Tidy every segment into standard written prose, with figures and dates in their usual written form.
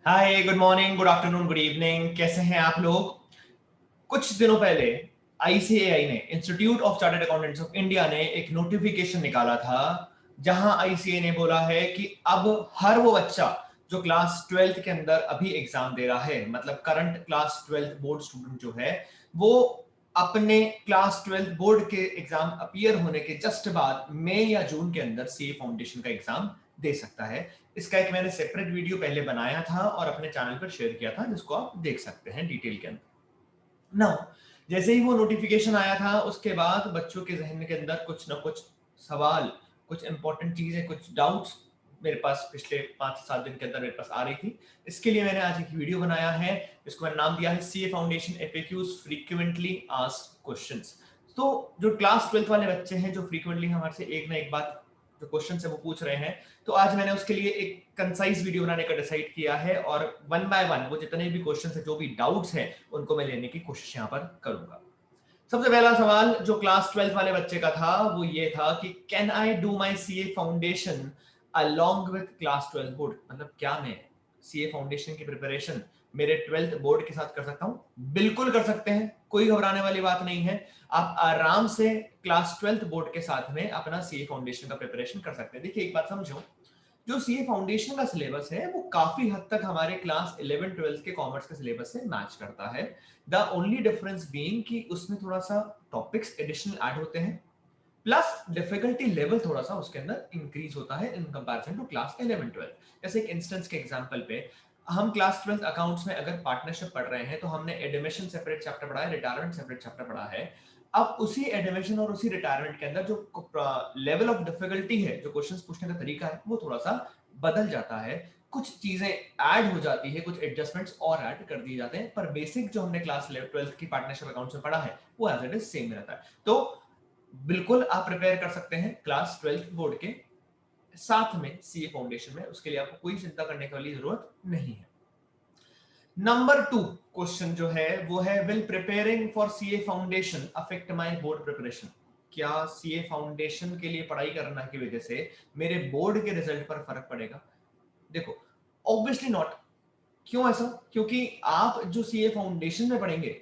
हाय, good morning, good afternoon, good evening. कैसे हैं आप लोग? कुछ दिनों पहले आईसीएआई ने, institute of chartered accountants of India ने एक नोटिफिकेशन निकाला था जहां आईसीए ने बोला है कि अब हर वो बच्चा जो क्लास 12th के अंदर अभी एग्जाम दे रहा है, मतलब current class 12th board student जो है, वो अपने क्लास 12th बोर्ड के एग्जाम अपीयर होने के जस्ट बाद मई या जून के अंदर सीए फाउंडेशन का एग्जाम दे सकता है। इसका एक मैंने सेपरेट वीडियो पहले बनाया था और अपने चैनल पर शेयर किया था, जिसको आप देख सकते हैं डिटेल के अंदर। नाउ, जैसे ही वो नोटिफिकेशन आया था उसके बाद बच्चों के जहन के अंदर कुछ ना कुछ सवाल, कुछ इंपॉर्टेंट चीजें, कुछ डाउट्स मेरे पास पिछले 5 से 7 दिन के अंदर मेरे पास आ रही थी। इसके लिए मैंने आज एक वीडियो बनाया है, इसको मैंने नाम दिया है CA foundation FAQs frequently asked questions. तो जो क्लास 12th वाले बच्चे हैं, जो फ्रीक्वेंटली हमारे से एक ना एक बात जो क्वेश्चन है वो पूछ रहे हैं, तो आज मैंने उसके लिए एक कंसाइज वीडियो बनाने का डिसाइड किया है और वन बाय वन वो जितने भी क्वेश्चन है, जो भी डाउट्स हैं, उनको मैं लेने की कोशिश यहाँ पर करूंगा। सबसे पहला सवाल जो क्लास 12th वाले बच्चे का था वो ये था कि can I do my CA foundation along with class 12th board, मतलब क्या मैं सीए फाउंडेशन की प्रिपरेशन मेरे 12th बोर्ड के साथ कर सकता हूं? बिल्कुल कर सकते हैं, कोई घबराने वाली बात नहीं है। आप आराम से क्लास 12th बोर्ड के साथ में अपना सीए फाउंडेशन का प्रिपरेशन कर सकते हैं। देखिए, एक बात समझो, जो सीए फाउंडेशन का सिलेबस है वो काफी हद तक हमारे क्लास 11 12 के कॉमर्स के सिलेबस से मैच करता है। द ओनली डिफरेंस बीइंग कि उसमें थोड़ा सा टॉपिक्स एडिशनल ऐड होते हैं, प्लस डिफिकल्टी लेवल थोड़ा सा उसके अंदर इंक्रीज होता है इन कंपैरिजन टू क्लास 11 12। जैसे एक इंस्टेंस के एग्जांपल पे, हम क्लास 12 अकाउंट्स में अगर पार्टनरशिप पढ़ रहे हैं तो हमने एडमिशन सेपरेट चैप्टर पढ़ा है, रिटायरमेंट सेपरेट चैप्टर पढ़ा है। अब उसी एडमिशन और उसी रिटायरमेंट के अंदर जो लेवल ऑफ डिफिकल्टी है, जो क्वेश्चंस पूछने का तरीका है, वो थोड़ा सा बदल जाता है। कुछ चीजें ऐड हो जाती है, कुछ एडजस्टमेंट्स और ऐड कर दिए जाते हैं, पर बेसिक जो हमने क्लास 12th की पार्टनरशिप अकाउंट्स में पढ़ा है वो एज इट इज सेम रहता है। तो बिल्कुल आप प्रिपेयर कर सकते हैं क्लास 12th बोर्ड के साथ में सीए फाउंडेशन में, उसके लिए आपको कोई चिंता करने की वाली जरूरत नहीं है। नंबर 2 क्वेश्चन जो है वो है, will preparing for CA foundation affect my board preparation? क्या सीए फाउंडेशन के लिए पढ़ाई करने की वजह से मेरे बोर्ड के रिजल्ट पर फर्क पड़ेगा? देखो, ऑब्वियसली नॉट। क्यों ऐसा? क्योंकि आप जो सीए फाउंडेशन में पढ़ेंगे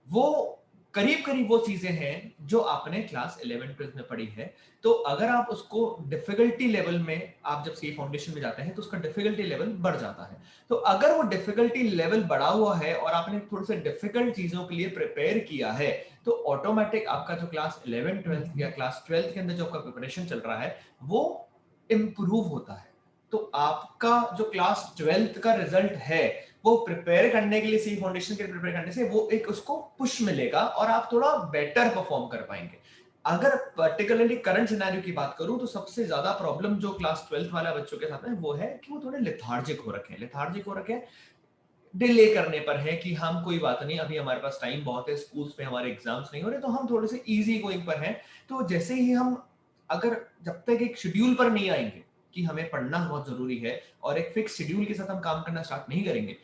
वो करीब करीब वो चीजें हैं जो आपने क्लास 11 12 में पढ़ी है। तो अगर आप उसको डिफिकल्टी लेवल में, आप जब सी फाउंडेशन में जाते हैं तो उसका डिफिकल्टी लेवल बढ़ जाता है। तो अगर वो डिफिकल्टी लेवल बढ़ा हुआ है और आपने थोड़े से डिफिकल्ट चीजों के लिए प्रिपेयर किया है, तो ऑटोमेटिक आपका जो क्लास 11 12 या क्लास 12 के अंदर जो आपका प्रिपरेशन चल रहा है वो इंप्रूव होता है। तो आपका जो क्लास 12 का रिजल्ट है वो प्रिपेयर करने के लिए, सी फाउंडेशन के लिए प्रिपेयर करने से वो एक उसको पुश मिलेगा और आप थोड़ा बेटर परफॉर्म कर पाएंगे। अगर पर्टिकुलरली करंट सिनेरियो की बात करूं तो सबसे ज्यादा प्रॉब्लम जो क्लास 12th वाला बच्चों के साथ है वो है कि वो थोड़े लेथार्जिक हो रखे हैं। लेथार्जिक हो रखे हैं डिले करने पर है कि हम कोई बात नहीं, अभी हमारे पास टाइम बहुत है, स्कूल्स में हमारे एग्जाम्स नहीं हो रहे, तो हम थोड़े से इजी गोइंग पर हैं। तो जैसे ही हम, अगर जब तक एक शेड्यूल पर नहीं आएंगे कि हमें पढ़ना बहुत जरूरी है और एक फिक्स शेड्यूल के साथ हम काम करना स्टार्ट नहीं करेंगे,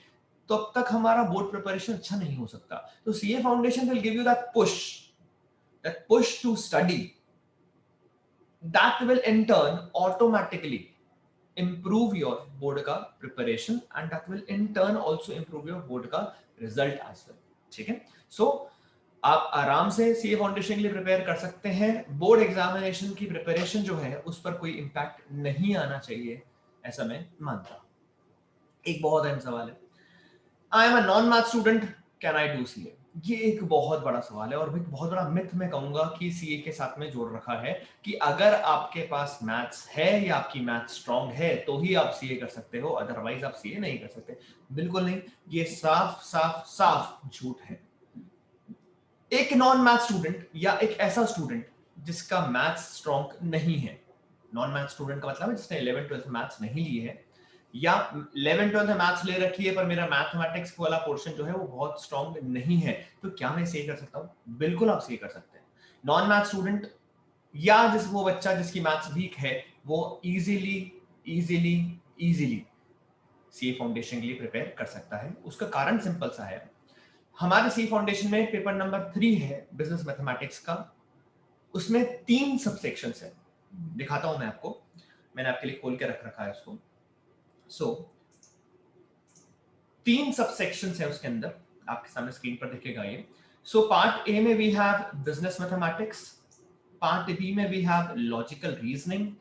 तो अब तक हमारा बोर्ड प्रिपरेशन अच्छा नहीं हो सकता। तो CA foundation will give you that push to study, that will in turn automatically improve your board का preparation and that will in turn also improve your board का result as well। ठीक है, सो आप आराम से सीए फाउंडेशन के लिए prepare कर सकते हैं। बोर्ड एग्जामिनेशन की प्रिपरेशन जो है उस पर कोई इंपैक्ट नहीं आना चाहिए, ऐसा मैं मानता हूं। एक बहुत अहम सवाल है, I am a non math student, can I do CA? ये एक बहुत बड़ा सवाल है और एक बहुत बड़ा मिथ मैं कहूंगा कि सीए के साथ में जोड़ रखा है कि अगर आपके पास मैथ्स है या आपकी मैथ स्ट्रांग है तो ही आप सीए कर सकते हो, अदरवाइज आप सीए नहीं कर सकते। बिल्कुल नहीं, ये साफ साफ साफ झूठ है। एक नॉन मैथ स्टूडेंट या एक ऐसा स्टूडेंट जिसका मैथ्स स्ट्रांग नहीं है, नॉन मैथ स्टूडेंट का मतलब है जिसने 11 12 मैथ्स नहीं लिए है, या 11 12 में मैथ्स ले रखी है पर मेरा मैथमेटिक्स वाला पोर्शन जो है वो बहुत स्ट्रांग नहीं है, तो क्या मैं सही कर सकता हूं? बिल्कुल आप सही कर सकते हैं। नॉन मैथ स्टूडेंट या वो बच्चा जिसकी मैथ्स वीक है, वो easily easily easily C foundation के लिए प्रिपेयर कर सकता है। उसका कारण सिंपल सा है, हमारे सी फाउंडेशन में पेपर नंबर 3 है बिजनेस मैथमेटिक्स का, उसमें 3 सबसेक्शंस है। दिखाता हूं मैं आपको, मैंने आपके लिए खोल के रख रखा है उसको। सो 3 सबसेक्शंस हैं उसके अंदर, आपके सामने स्क्रीन पर दिखेगा ये। सो पार्ट ए में we have business mathematics, part B में वी हैव लॉजिकल रीजनिंग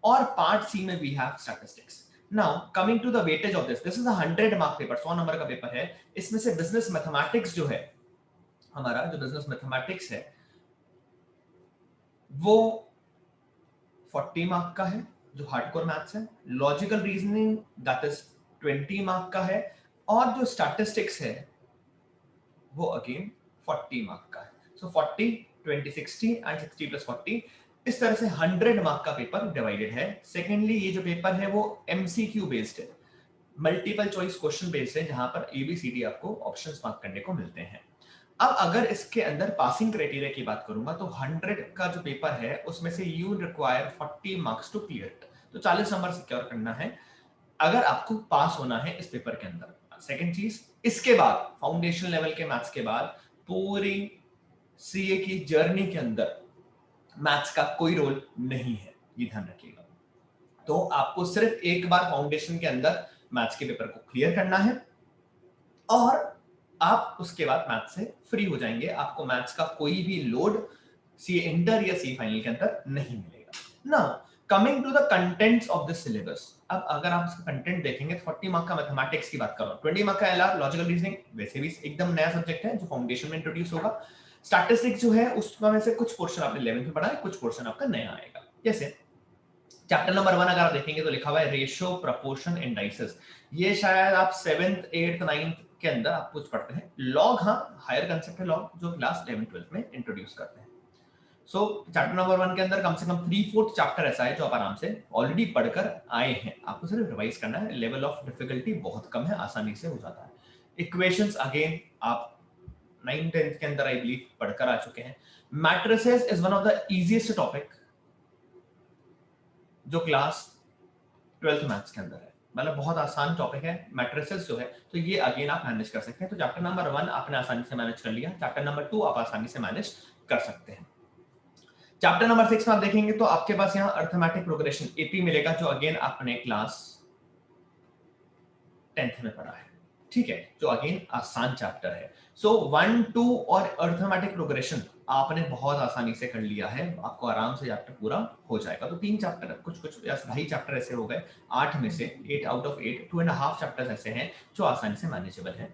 और पार्ट सी में we have statistics. Now coming to the weightage of this is a 100 mark paper, 100 number का पेपर है। इसमें से बिजनेस मैथमेटिक्स जो है हमारा, जो बिजनेस मैथमेटिक्स है वो 40 मार्क का है, जो हार्डकोर मैथ्स है। Logical reasoning that is 20 mark का है, और जो स्टैटिस्टिक्स है वो अगेन 40 मार्क का है। सो 40 20 60 एंड 60 प्लस 40, इस तरह से 100 मार्क का पेपर डिवाइडेड है। सेकेंडली ये जो पेपर है वो एमसीक्यू बेस्ड है, मल्टीपल चॉइस क्वेश्चन बेस्ड है, जहां पर एबीसीडी आपको ऑप्शंस मार्क करने को मिलते हैं। अब अगर इसके अंदर पासिंग क्राइटेरिया की बात करूंगा तो 100 का जो पेपर है उसमें से you require 40 marks to clear it, तो 40 नंबर सिक्योर करना है अगर आपको पास होना है इस पेपर के अंदर। सेकंड चीज, इसके बाद फाउंडेशन लेवल के मैथ्स के बाद पूरी सीए की जर्नी के अंदर मैथ्स का कोई रोल नहीं है, ये ध्यान रखिएगा। तो आपको सिर्फ एक बार फाउंडेशन के अंदर मैथ्स के पेपर को क्लियर करना है और आप उसके बाद मैथ्स से फ्री हो जाएंगे। आपको मैथ्स का कोई भी लोड सी इंटर या सी फाइनल के अंदर नहीं मिलेगा। Now coming to the contents of this syllabus, अब अगर आप इसका कंटेंट देखेंगे तो 40 मार्क का मैथमेटिक्स की बात कर रहा हूं, 20 मार्क का एलआर लॉजिकल रीजनिंग, वैसे भी एकदम नया सब्जेक्ट है जो फाउंडेशन में इंट्रोड्यूस होगा। स्टैटिस्टिक्स जो है उसमें में से कुछ पोर्शन आपने 11th में पढ़ा है, कुछ पोर्शन आपका नया आएगा। जैसे चैप्टर नंबर 1 अगर आप देखेंगे तो लिखा हुआ है रेशियो, प्रपोर्शन, इंडाइसेस। ये शायद आप 7th 8th 9th के अंदर आप कुछ पढ़ते हैं। लॉग, हाँ हायर कंसेप्ट है लॉग, जो क्लास 11th 12th में इंट्रोड्यूस करते हैं। सो चैप्टर नंबर 1 के अंदर कम से कम 3/4 चैप्टर ऐसा है जो आप आराम से ऑलरेडी पढ़कर आए हैं, आपको सिर्फ रिवाइज करना है। लेवल ऑफ डिफिकल्टी बहुत कम है, आसानी से हो जाता है। इक्वेशंस अगेन आप 9th 10th के अंदर आई बिलीव पढ़कर आ चुके हैं। Matrices is one of the easiest topic जो क्लास 12th मैथ्स के अंदर है, मतलब बहुत आसान टॉपिक है मैट्रिसेस जो है, तो ये अगेन आप मैनेज कर सकते हैं। तो चैप्टर नंबर 1 आपने आसानी से मैनेज कर लिया, चैप्टर नंबर 2 आप आसानी से मैनेज कर सकते हैं। चैप्टर नंबर 6 में आप देखेंगे तो आपके पास यहाँ अर्थमेटिक प्रोग्रेशन एपी मिलेगा, जो अगेन आपने क्लास 10th में पढ़ा है, ठीक है, जो अगेन आसान चैप्टर है। सो 1 2 और अर्थमेटिक प्रोग्रेशन आपने बहुत आसानी से कर लिया है, आपको आराम से चैप्टर पूरा हो जाएगा। तो 3 चैप्टर, कुछ या 2.5 चैप्टर ऐसे हो गए 8 में से, 8 आउट ऑफ 8, 2.5 चैप्टर्स ऐसे हैं जो आसानी से मैनेजेबल है।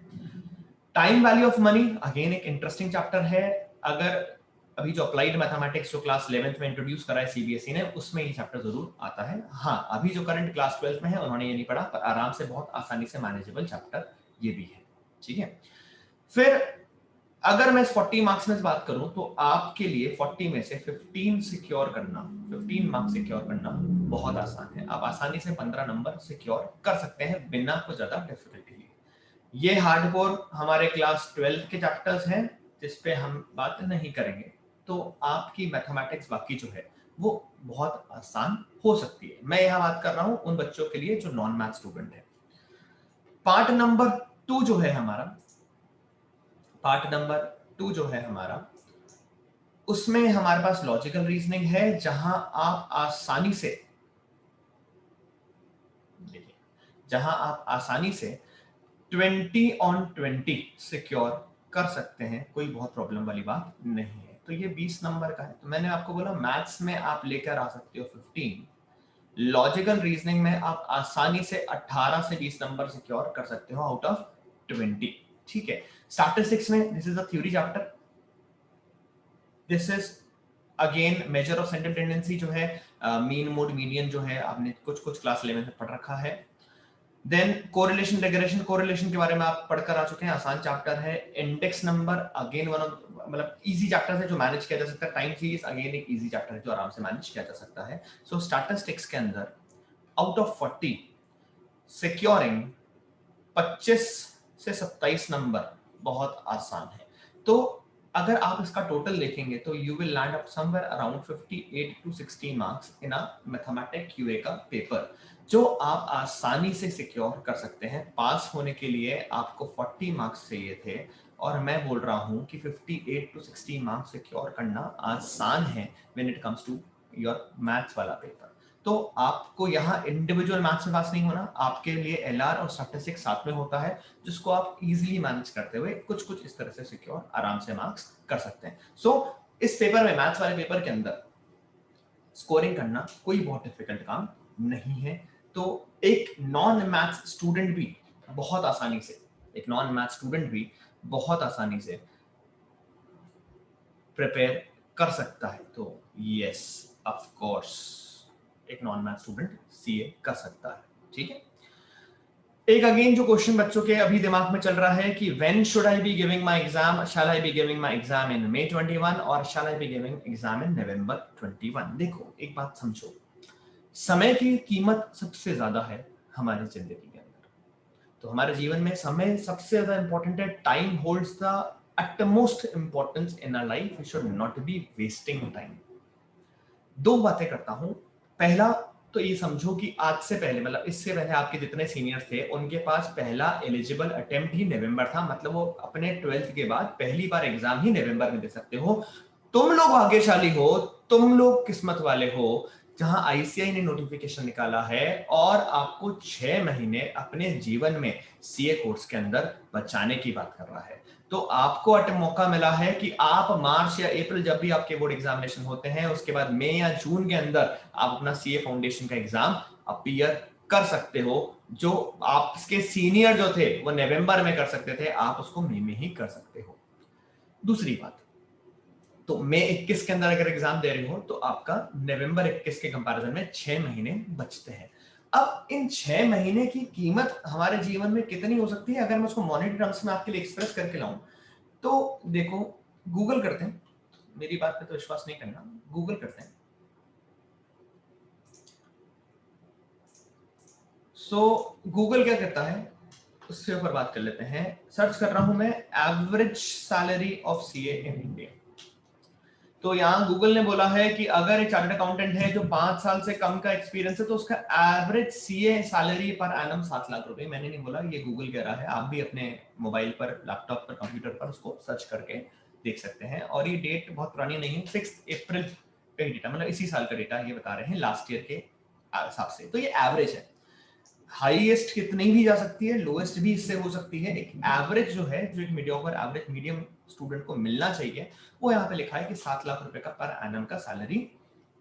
Time value of money again एक इंटरेस्टिंग चैप्टर है। अगर अभी जो अप्लाइड मैथमेटिक्स जो क्लास 11th में इंट्रोड्यूस करा है सीबीएसई ने, उसमें ये चैप्टर जरूर आता है। हाँ, अभी जो करंट क्लास 12th में है उन्होंने ये नहीं पढ़ा, पर आराम से बहुत आसानी से मैनेजेबल चैप्टर ये भी है, ठीक है। फिर अगर मैं 40 मार्क्स में बात करूं तो आपके लिए 40 में से 15 सिक्योर करना, 15 मार्क्स सिक्योर करना बहुत आसान है। आप आसानी से 15 नंबर सिक्योर कर सकते हैं बिना कोई ज्यादा डिफिकल्टी लिए। ये हार्डकोर हमारे क्लास 12th के चैप्टर्स हैं जिस पे हम बात नहीं करेंगे, तो आपकी मैथमेटिक्स बाकी जो है वो बहुत आसान हो सकती है। मैं यहां बात कर रहा हूं उन बच्चों के लिए जो नॉन मैथ स्टूडेंट है। पार्ट नंबर 2 जो है हमारा, पार्ट नंबर 2 जो है हमारा, उसमें हमारे पास लॉजिकल रीजनिंग है, जहां आप आसानी से, देखिए, जहां आप आसानी से 20 on 20 सिक्योर कर सकते हैं, कोई बहुत प्रॉब्लम वाली बात नहीं है। तो ये 20 नंबर का है। तो मैंने आपको बोला मैथ्स में आप लेकर आ सकते हो 15, लॉजिकल रीजनिंग में आप आसानी से 18 से 20 नंबर सिक्योर कर सकते हो आउट ऑफ 20, ठीक है। स्टैटिस्टिक्स में this is a theory chapter, this is again measure of central tendency जो है, मीन मोड मीडियन जो है, आपने कुछ क्लास 11 में पढ़ रखा है। देन कोरिलेशन रिग्रेशन, कोरिलेशन के बारे में आप पढ़कर आ चुके हैं, आसान चैप्टर है। Index number again one of, मतलब इजी चैप्टर है जो मैनेज किया जा सकता है। टाइम सीरीज अगेन एक इजी चैप्टर है जो आराम से मैनेज किया जा सकता है। सो स्टैटिस्टिक्स के अंदर आउट ऑफ 40 सिक्योरिंग 25 से 27 नंबर बहुत आसान है। तो अगर आप इसका टोटल देखेंगे तो you will land up somewhere around 58 to 60 marks in a mathematics QA का पेपर, जो आप आसानी से सिक्योर कर सकते हैं। पास होने के लिए आपको 40 मार्क्स चाहिए थे, और मैं बोल रहा हूं कि 58 to 60 मार्क्स सिक्योर करना आसान है when it comes to your maths वाला पेपर। तो आपको यहाँ इंडिविजुअल मैथ्स में पास नहीं होना, आपके लिए एलआर और स्टैटिस्टिक्स साथ में होता है, जिसको आप इजीली मैनेज करते हुए कुछ कुछ इस तरह से सिक्योर आराम से मार्क्स कर सकते हैं। सो इस पेपर में, मैथ्स वाले पेपर के अंदर स्कोरिंग करना कोई बहुत डिफिकल्ट काम नहीं है। तो एक नॉन मैथ्स स्टूडेंट भी बहुत आसानी से, एक नॉन मैथ्स स्टूडेंट भी बहुत आसानी से प्रिपेयर कर सकता है। तो यस, ऑफ कोर्स एक नॉन मैथ स्टूडेंट सीए कर सकता है। ठीक है, एक अगेन जो क्वेश्चन बच्चों के अभी दिमाग में चल रहा है कि when should I be giving my exam, shall I be giving my exam in May 21 और shall I be giving exam in November 21। देखो एक बात समझो, समय की कीमत सबसे ज्यादा है हमारी जिंदगी के अंदर। तो हमारे जीवन में समय सबसे ज्यादा इंपॉर्टेंट है। Time holds the utmost importance in our life. We should not be wasting time. दो बातें करता हूं। पहला तो ये समझो कि आज से पहले, मतलब इससे पहले आपके जितने सीनियर्स थे उनके पास पहला एलिजिबल अटेम्प्ट ही नवंबर था, मतलब वो अपने 12th के बाद पहली बार एग्जाम ही नवंबर में दे सकते हो। तुम लोग भाग्यशाली हो, तुम लोग किस्मत वाले हो, जहां आईसीआई ने नोटिफिकेशन निकाला है और आपको 6 महीने अपने जीवन में सीए कोर्स के अंदर बचाने की बात कर रहा है। तो आपको मौका मिला है कि आप मार्च या अप्रैल, जब भी आपके बोर्ड एग्जामिनेशन होते हैं, उसके बाद मई या जून के अंदर आप अपना सीए फाउंडेशन का एग्जाम अपीयर कर सकते हो। जो आपके सीनियर जो थे वो नवंबर में कर सकते थे, आप उसको मई में ही कर सकते हो। दूसरी बात, तो मई 21 के अंदर अगर एग्जाम दे रहे हो तो आपका नवंबर 21 के कंपैरिजन में 6 महीने बचते हैं। अब इन 6 महीने की कीमत हमारे जीवन में कितनी हो सकती है, अगर मैं उसको मॉनेटरी टर्म्स में आपके लिए एक्सप्रेस करके लाऊं, तो देखो, गूगल करते हैं, मेरी बात पे तो विश्वास नहीं करना, गूगल करते हैं। गूगल क्या करता है उसके ऊपर बात कर लेते हैं। सर्च कर रहा हूं मैं average salary of CA in India. तो यहाँ गूगल ने बोला है कि अगर एक चार्टर्ड अकाउंटेंट है जो 5 साल से कम का एक्सपीरियंस है तो उसका average CA salary per annum 7 lakh रुपए। मैंने नहीं बोला, ये गूगल कह रहा है। आप भी अपने मोबाइल पर, लैपटॉप पर, कंप्यूटर पर उसको सर्च करके देख सकते हैं। और ये डेट बहुत पुरानी नहीं है, 6 अप्रैल का डेटा, मतलब इसी साल का डेटा ये बता रहे हैं लास्ट ईयर के हिसाब से। तो ये एवरेज है, हाईएस्ट कितनी भी जा सकती है, लोएस्ट भी इससे हो सकती है। एक एवरेज जो है, जो एक मीडियोकर एवरेज मीडियम स्टूडेंट को मिलना चाहिए, वो यहाँ पे लिखा है कि 7 लाख रुपए का पर एनम का सैलरी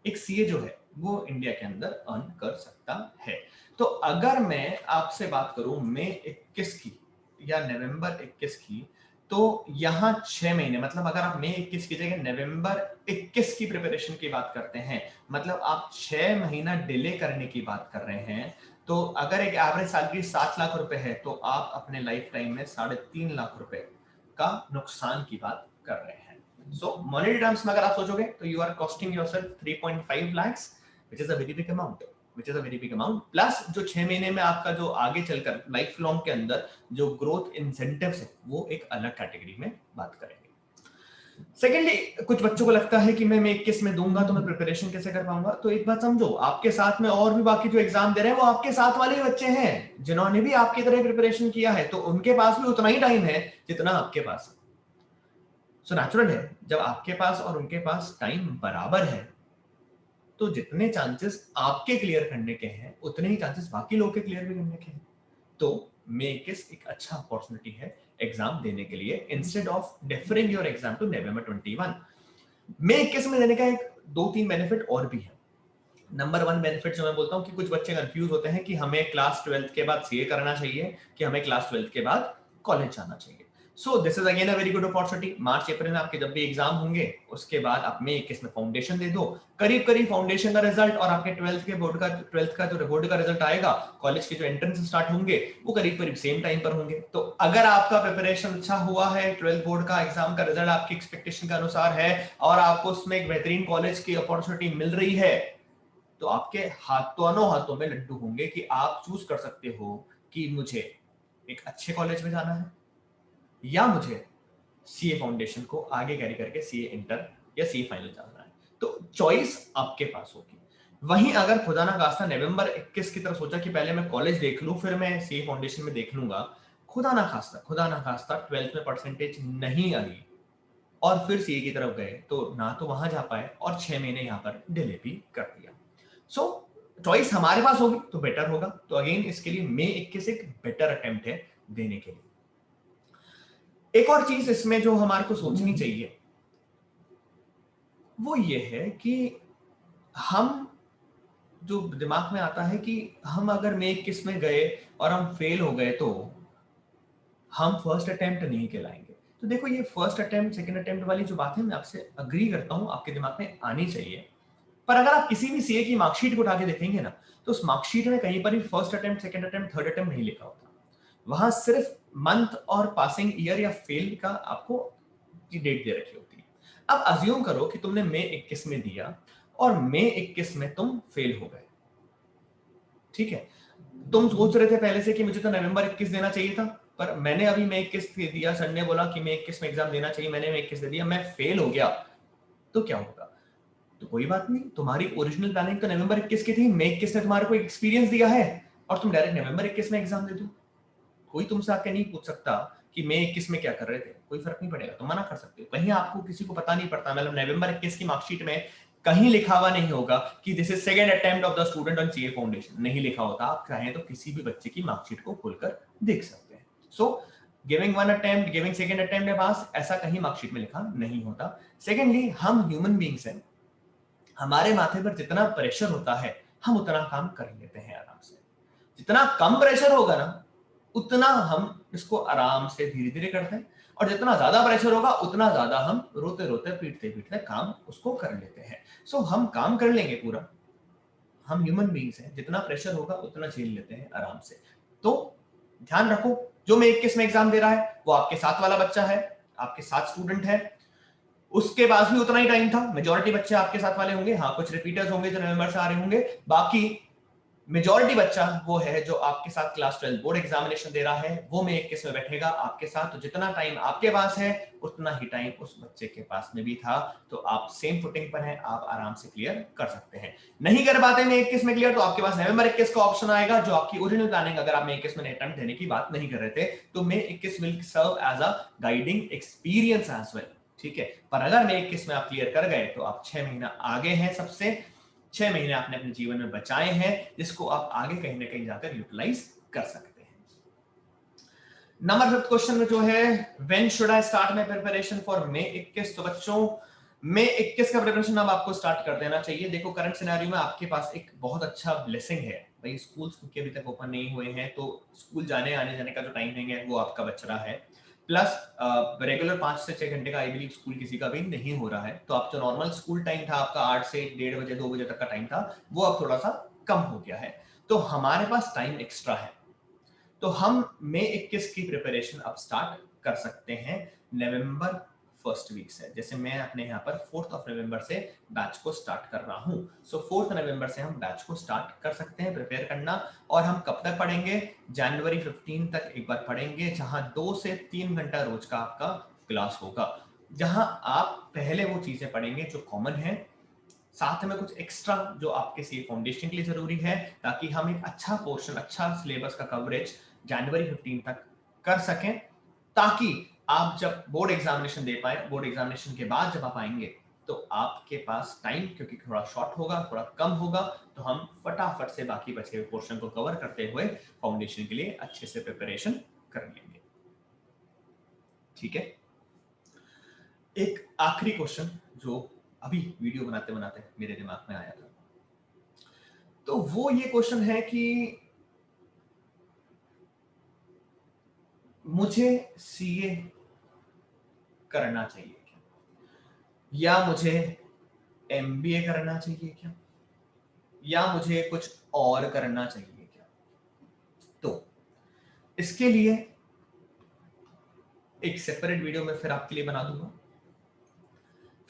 एक सीए जो है वो इंडिया के अंदर अर्न कर सकता है। तो अगर मैं आपसे बात करूं मई 21 की या नवंबर 21 की, तो यहाँ 6 महीने, मतलब अगर आप मई 21 की जगह नवंबर 21 की प्रिपरेशन की बात करते हैं, मतलब आप 6 महीना डिले करने की बात कर रहे हैं। तो अगर एक एवरेज सैलरी 7 लाख रुपए है, तो आप अपने लाइफ टाइम में 3.5 लाख रुपए का नुकसान की बात कर रहे हैं। सो मॉनेटरी टर्म्स में अगर आप सोचोगे तो you are costing yourself 3.5 lakhs, which is a very big amount, which is a very big amount, plus जो 6 महीने में आपका जो आगे चलकर लाइफ लॉन्ग के अंदर जो ग्रोथ इंसेंटिव्स है, वो एक अलग कैटेगरी में बात करेंगे। सेकेंडली, कुछ बच्चों को लगता है कि मैं 21 में दूंगा तो मैं प्रिपरेशन कैसे कर पाऊंगा। तो एक बात समझो, आपके साथ में और भी बाकी जो एग्जाम दे रहे हैं वो आपके साथ वाले ही बच्चे हैं जिन्होंने भी आपकी तरह प्रिपरेशन किया है, तो उनके पास भी उतना ही टाइम है जितना आपके पास है। सो नेचुरल है, जब आपके पास और उनके पास टाइम बराबर है, तो जितने चांसेस आपके क्लियर करने के हैं उतने ही चांसेस बाकी लोग के क्लियर भी करने के हैं। तो मई 21 एक अच्छा अपॉर्चुनिटी है एग्जाम देने के लिए, instead of deferring your exam to November 21। मई 21 में देने का एक 2-3 बेनिफिट और भी है। नंबर 1 बेनिफिट जो मैं बोलता हूं कि कुछ बच्चे कंफ्यूज होते हैं कि हमें क्लास 12th के बाद सीए करना चाहिए कि हमें क्लास 12th के बाद कॉलेज जाना चाहिए। So this is again a very good opportunity. मार्च अप्रैल में आपके जब भी एग्जाम होंगे, उसके बाद आप मई 21 में फाउंडेशन दे दो। करीब करीब फाउंडेशन का रिजल्ट और आपके 12th के बोर्ड का, 12th का जो बोर्ड का रिजल्ट आएगा, कॉलेज के जो एंट्रेंस स्टार्ट होंगे, वो करीब करीब सेम टाइम पर होंगे। तो अगर आपका प्रिपरेशन अच्छा हुआ है, 12th बोर्ड का एग्जाम का रिजल्ट आपकी एक्सपेक्टेशन के अनुसार है और आपको उसमें एक बेहतरीन कॉलेज की अपॉर्चुनिटी मिल रही है, तो आपके दोनों हाथों में लड्डू होंगे कि आप चूज कर सकते हो कि मुझे एक अच्छे कॉलेज में जाना है या मुझे सीए फाउंडेशन को आगे कैरी करके सीए इंटर या सीए फाइनल जाना है। तो चॉइस आपके पास होगी। वहीं अगर खुदा ना खास्ता नवंबर 21 की तरफ सोचा कि पहले मैं कॉलेज देख लूं फिर मैं सीए फाउंडेशन में देख लूंगा, खुदा ना खास्ता 12th में परसेंटेज नहीं आई और फिर सीए की तरफ गए, तो ना तो वहां जा पाए और 6 महीने यहां पर डिले भी कर दिया। सो चॉइस हमारे पास होगी तो बेटर होगा। तो अगेन इसके लिए मई 21 एक बेटर अटेम्प्ट है देने के लिए। एक और चीज इसमें जो हमारे को सोचनी चाहिए वो ये है कि हम, जो दिमाग में आता है कि हम अगर मई 21 में गए और हम फेल हो गए तो हम फर्स्ट अटेम्प्ट नहीं कहलाएंगे। तो देखो ये फर्स्ट अटेम्प्ट सेकंड अटेम्प्ट वाली जो बात है मैं आपसे अग्री करता हूं, आपके दिमाग में आनी चाहिए। पर अगर आप किसी भी सीए की मार्कशीट को उठा के देखेंगे ना तो उस मार्कशीट में कहीं पर भी first attempt second attempt third attempt नहीं लिखा होता। वहां सिर्फ मंथ और पासिंग ईयर या फेल का आपको डेट दे रखी होती है। अब अज्यूम करो कि तुमने मई 21 में दिया और मई 21 में तुम फेल हो गए, ठीक है। तुम सोच रहे थे पहले से कि मुझे तो नवंबर 21 देना चाहिए था, पर मैंने अभी मई 21 दे दिया, सर ने बोला कि मई 21 में एग्जाम देना चाहिए, मैंने मई 21 दे दिया, मैं फेल हो गया, तो क्या होगा? तो कोई बात नहीं, तुम्हारी ओरिजिनल प्लानिंग तो नवंबर 21 की थी, मई 21 ने तुम्हारे को एक्सपीरियंस दिया है और तुम डायरेक्ट नवंबर 21 में एग्जाम दे दो। कोई तुमसे आके नहीं पूछ सकता कि मई 21 में क्या कर रहे थे, कोई फर्क नहीं पड़ेगा, तुम मना कर सकते हो। कहीं आपको किसी को पता नहीं पड़ता, मतलब नवंबर 21 की मार्कशीट में कहीं लिखा हुआ नहीं होगा कि this is second attempt of the student on CA foundation, नहीं लिखा होता। आप चाहें तो किसी भी बच्चे की मार्कशीट को खोलकर देख सकते हैं। So giving one attempt, giving second attempt में पास, ऐसा कहीं मार्कशीट में लिखा नहीं होता। सेकेंडली, हम ह्यूमन बीइंग्स हैं, हमारे माथे पर जितना प्रेशर होता है हम उतना काम कर लेते हैं आराम से। जितना कम प्रेशर होगा ना उतना हम इसको आराम से धीरे धीरे करते हैं, और जितना ज्यादा प्रेशर होगा उतना ज्यादा हम रोते रोते पीटते पीटते काम उसको कर लेते हैं। सो हम काम कर लेंगे पूरा, हम ह्यूमन बीइंग्स हैं, जितना प्रेशर होगा उतना झेल लेते हैं आराम से। तो ध्यान रखो, जो मई 21 में एग्जाम दे रहा है वो आपके साथ वाला बच्चा है, आपके साथ स्टूडेंट है, उसके पास भी उतना ही टाइम था। मेजॉरिटी बच्चे आपके साथ वाले होंगे, हाँ कुछ रिपीटर्स होंगे जो नवंबर से आ रहे होंगे, बाकी मेजॉरिटी बच्चा वो है जो आपके साथ क्लास 12 बोर्ड एग्जामिनेशन दे रहा है, वो मई 21 में बैठेगा आपके साथ। तो जितना टाइम आपके पास है उतना ही टाइम उस बच्चे के पास में भी था, तो आप सेम फुटिंग पर हैं, आप आराम से क्लियर कर सकते हैं। नहीं कर पाते मई 21 में क्लियर, तो आपके पास नवंबर 21 का ऑप्शन आएगा, जो आपकी ओरिजिनल प्लानिंग, अगर आप मई 21 में अटेम्प्ट देने की बात नहीं कर रहे थे तो May 21 will serve as a guiding experience as well, ठीक है। पर अगर मई 21 में आप क्लियर कर गए तो आप 6 महीना आगे हैं सबसे, 6 महीने आपने अपने जीवन में बचाए हैं, जिसको आप आगे कहीं ना कहीं जाकर यूटिलाइज कर सकते हैं। नंबर 5 क्वेश्चन में जो है, when should I start my preparation for May 21। तो बच्चों मई 21 का प्रिपरेशन अब आपको स्टार्ट कर देना चाहिए। देखो करंट सिनेरियो में आपके पास एक बहुत अच्छा ब्लेसिंग है भाई, स्कूल्स क्योंकि अभी तक ओपन नहीं हुए हैं, तो स्कूल जाने आने जाने का जो टाइमिंग है वो आपका बच रहा है। प्लस रेगुलर 5 से 6 घंटे का आई बिलीव स्कूल किसी का भी नहीं हो रहा है, तो आप जो नॉर्मल स्कूल टाइम था आपका 8 से 1:30 बजे 2 बजे तक का टाइम था, वो अब थोड़ा सा कम हो गया है, तो हमारे पास टाइम एक्स्ट्रा है। तो हम मई 21 की प्रिपरेशन अब स्टार्ट कर सकते हैं नवंबर फर्स्ट वीक से। जैसे मैं अपने यहाँ पर 4 नवंबर से बैच को स्टार्ट कर रहा हूँ, सो 4 नवंबर से हम बैच को स्टार्ट कर सकते हैं प्रिपेयर करना। और हम कब तक पढ़ेंगे? जनवरी 15 तक एक बार पढ़ेंगे, जहां 2 से 3 घंटा रोज का आपका क्लास होगा, जहां आप पहले वो चीजें पढ़ेंगे जो कॉमन है, साथ में कुछ एक्स्ट्रा जो आपके सी फाउंडेशन के लिए जरूरी है, ताकि हम एक अच्छा पोर्शन, अच्छा सिलेबस का कवरेज जनवरी 15 तक कर सकें, ताकि आप जब बोर्ड एग्जामिनेशन दे पाए, बोर्ड एग्जामिनेशन के बाद जब आप आएंगे तो आपके पास टाइम क्योंकि थोड़ा शॉर्ट होगा, थोड़ा कम होगा, तो हम फटाफट से बाकी बचे हुए पोर्शन को कवर करते हुए फाउंडेशन के लिए अच्छे से प्रिपरेशन कर लेंगे, ठीक है। एक आखिरी क्वेश्चन जो अभी वीडियो बनाते बनाते मेरे दिमाग में आया था, तो वो ये क्वेश्चन है कि मुझे सीए करना चाहिए क्या, या मुझे एमबीए करना चाहिए क्या, या मुझे कुछ और करना चाहिए क्या? तो इसके लिए एक सेपरेट वीडियो में फिर आपके लिए बना दूंगा।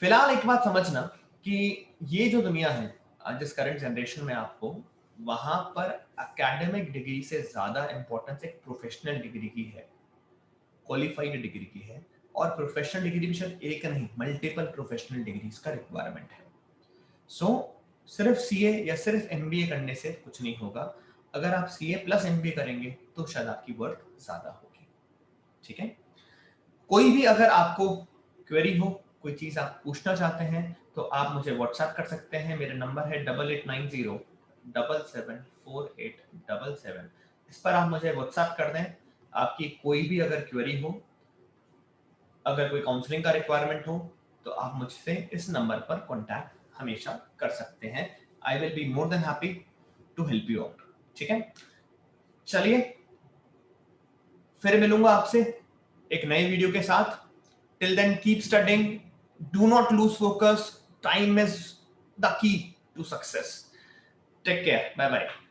फिलहाल एक बात समझना कि ये जो दुनिया है जिस करंट जनरेशन में आपको, वहां पर एकेडमिक डिग्री से ज्यादा इंपॉर्टेंस एक प्रोफेशनल डिग्री की है, क्वालिफाइड डिग्री की है। और प्रोफेशनल डिग्री भी शायद एक नहीं, मल्टीपल प्रोफेशनल डिग्रीज का रिक्वायरमेंट है। सो सिर्फ सीए या सिर्फ एमबीए करने से कुछ नहीं होगा, अगर आप सीए प्लस एमबीए करेंगे तो शायद आपकी वर्थ ज्यादा होगी, ठीक है। कोई भी अगर आपको क्वेरी हो, कोई चीज आप पूछना चाहते हैं, तो आप मुझे व्हाट्सएप कर सकते हैं। मेरा नंबर है 8890 774877। इस पर आप मुझे व्हाट्सएप कर दें। आपकी कोई भी अगर क्वेरी हो, अगर कोई काउंसलिंग का रिक्वायरमेंट हो, तो आप मुझसे इस नंबर पर कांटेक्ट हमेशा कर सकते हैं। I will be more than happy to help you out. ठीक है, चलिए फिर मिलूंगा आपसे एक नए वीडियो के साथ। Till then keep studying, do not lose focus, time is the key to success. Take care, bye bye.